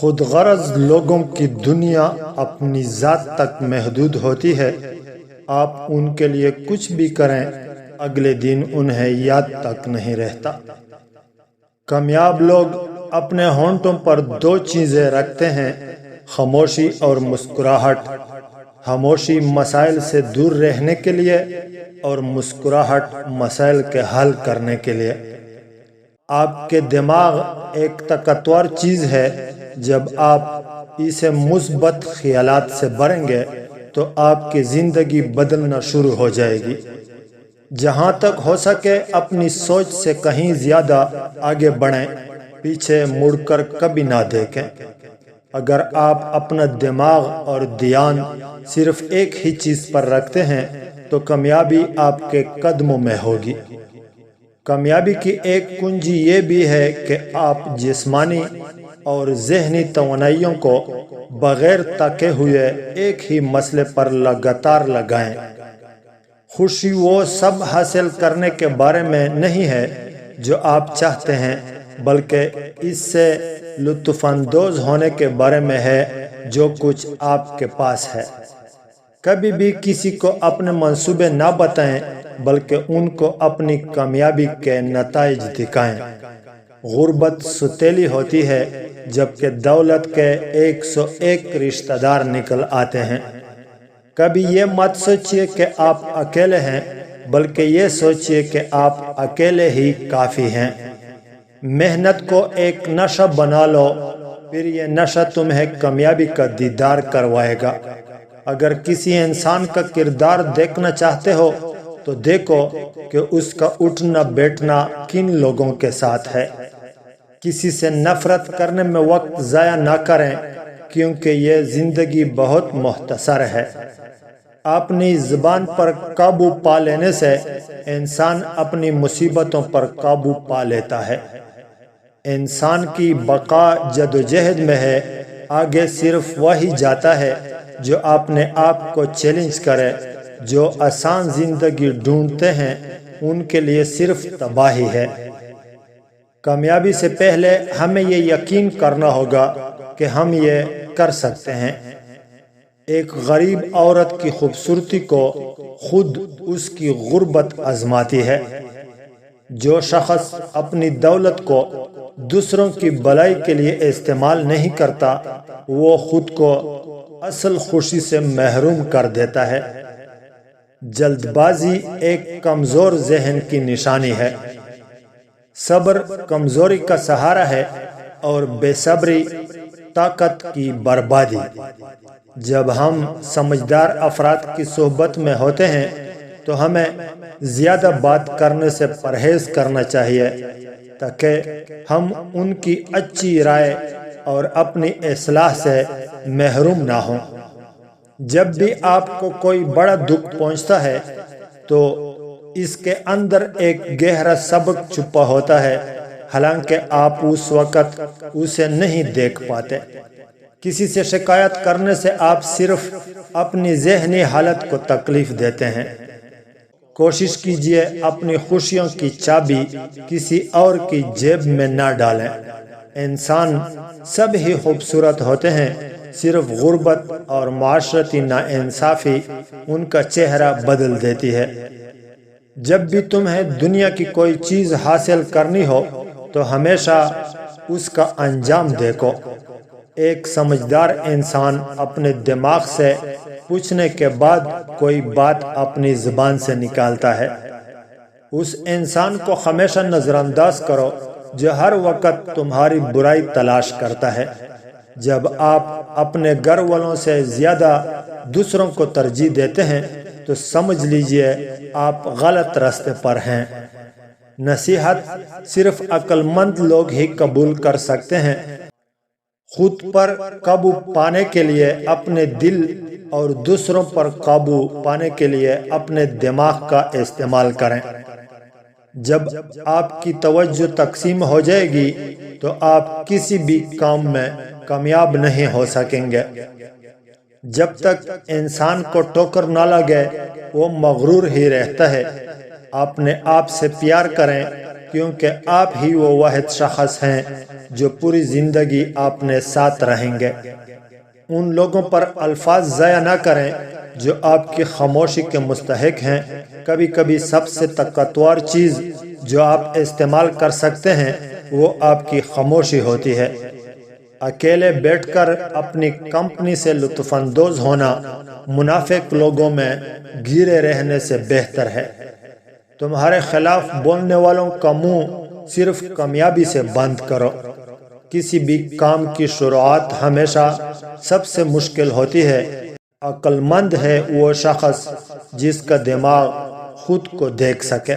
خود غرض لوگوں کی دنیا اپنی ذات تک محدود ہوتی ہے۔ آپ ان کے لیے کچھ بھی کریں، اگلے دن انہیں یاد تک نہیں رہتا۔ کامیاب لوگ اپنے ہونٹوں پر دو چیزیں رکھتے ہیں، خاموشی اور مسکراہٹ۔ خاموشی مسائل سے دور رہنے کے لیے اور مسکراہٹ مسائل کے حل کرنے کے لیے۔ آپ کے دماغ ایک طاقتور چیز ہے۔ جب آپ اسے مثبت خیالات سے بھریں گے تو آپ کی زندگی بدلنا شروع ہو جائے گی۔ جہاں تک ہو سکے اپنی سوچ سے کہیں زیادہ آگے بڑھیں، پیچھے مڑ کر کبھی نہ دیکھیں۔ اگر آپ اپنا دماغ اور دھیان صرف ایک ہی چیز پر رکھتے ہیں تو کامیابی آپ کے قدموں میں ہوگی۔ کامیابی کی ایک کنجی یہ بھی ہے کہ آپ جسمانی اور ذہنی توانائیوں کو بغیر تھکے ہوئے ایک ہی مسئلے پر لگاتار لگائیں۔ خوشی وہ سب حاصل کرنے کے بارے میں نہیں ہے جو آپ چاہتے ہیں، بلکہ اس سے لطف اندوز ہونے کے بارے میں ہے جو کچھ آپ کے پاس ہے۔ کبھی بھی کسی کو اپنے منصوبے نہ بتائیں، بلکہ ان کو اپنی کامیابی کے نتائج دکھائیں۔ غربت ستیلی ہوتی ہے جبکہ دولت کے 101 رشتہ دار نکل آتے ہیں۔ کبھی یہ مت سوچئے کہ آپ اکیلے ہیں، بلکہ یہ سوچئے کہ آپ اکیلے ہی کافی ہیں۔ محنت کو ایک نشہ بنا لو، پھر یہ نشہ تمہیں کامیابی کا دیدار کروائے گا۔ اگر کسی انسان کا کردار دیکھنا چاہتے ہو تو دیکھو کہ اس کا اٹھنا بیٹھنا کن لوگوں کے ساتھ ہے۔ کسی سے نفرت کرنے میں وقت ضائع نہ کریں، کیونکہ یہ زندگی بہت مختصر ہے۔ اپنی زبان پر قابو پا لینے سے انسان اپنی مصیبتوں پر قابو پا لیتا ہے۔ انسان کی بقا جدوجہد میں ہے، آگے صرف وہی جاتا ہے جو اپنے آپ کو چیلنج کرے۔ جو آسان زندگی ڈھونڈتے ہیں ان کے لیے صرف تباہی ہے۔ کامیابی سے پہلے ہمیں یہ یقین کرنا ہوگا کہ ہم یہ کر سکتے ہیں۔ ایک غریب عورت کی خوبصورتی کو خود اس کی غربت آزماتی ہے۔ جو شخص اپنی دولت کو دوسروں کی بھلائی کے لیے استعمال نہیں کرتا، وہ خود کو اصل خوشی سے محروم کر دیتا ہے۔ جلد بازی ایک کمزور ذہن کی نشانی ہے۔ صبر کمزوری کا سہارا ہے اور بے صبری طاقت کی بربادی۔ جب ہم سمجھدار افراد کی صحبت میں ہوتے ہیں تو ہمیں زیادہ بات کرنے سے پرہیز کرنا چاہیے تاکہ ہم ان کی اچھی رائے اور اپنی اصلاح سے محروم نہ ہوں۔ جب بھی آپ کو کوئی بڑا دکھ پہنچتا ہے تو اس کے اندر ایک گہرا سبق چھپا ہوتا ہے، حالانکہ آپ اس وقت اسے نہیں دیکھ پاتے۔ کسی سے شکایت کرنے سے آپ صرف اپنی ذہنی حالت کو تکلیف دیتے ہیں۔ کوشش کیجئے اپنی خوشیوں کی چابی کسی اور کی جیب میں نہ ڈالیں۔ انسان سب ہی خوبصورت ہوتے ہیں، صرف غربت اور معاشرتی ناانصافی ان کا چہرہ بدل دیتی ہے۔ جب بھی تمہیں دنیا کی کوئی چیز حاصل کرنی ہو تو ہمیشہ اس کا انجام دیکھو۔ ایک سمجھدار انسان اپنے دماغ سے پوچھنے کے بعد کوئی بات اپنی زبان سے نکالتا ہے۔ اس انسان کو ہمیشہ نظر انداز کرو جو ہر وقت تمہاری برائی تلاش کرتا ہے۔ جب آپ اپنے گھر والوں سے زیادہ دوسروں کو ترجیح دیتے ہیں تو سمجھ لیجئے آپ غلط راستے پر ہیں۔ نصیحت صرف عقل مند لوگ ہی قبول کر سکتے ہیں۔ خود پر قابو پانے کے لیے اپنے دل اور دوسروں پر قابو پانے کے لیے اپنے دماغ کا استعمال کریں۔ جب آپ کی توجہ تقسیم ہو جائے گی تو آپ کسی بھی کام میں کامیاب نہیں ہو سکیں گے۔ جب تک انسان کو ٹھوکر نہ لگے وہ مغرور ہی رہتا ہے۔ اپنے آپ سے پیار کریں کیونکہ آپ ہی وہ واحد شخص ہیں جو پوری زندگی آپ نے ساتھ رہیں گے۔ ان لوگوں پر الفاظ ضائع نہ کریں جو آپ کی خاموشی کے مستحق ہیں۔ کبھی کبھی سب سے طاقتور چیز جو آپ استعمال کر سکتے ہیں وہ آپ کی خاموشی ہوتی ہے۔ اکیلے بیٹھ کر اپنی کمپنی سے لطف اندوز ہونا منافق لوگوں میں گھرے رہنے سے بہتر ہے۔ تمہارے خلاف بولنے والوں کا منہ صرف کامیابی سے بند کرو۔ کسی بھی کام کی شروعات ہمیشہ سب سے مشکل ہوتی ہے۔ عقل مند ہے وہ شخص جس کا دماغ خود کو دیکھ سکے۔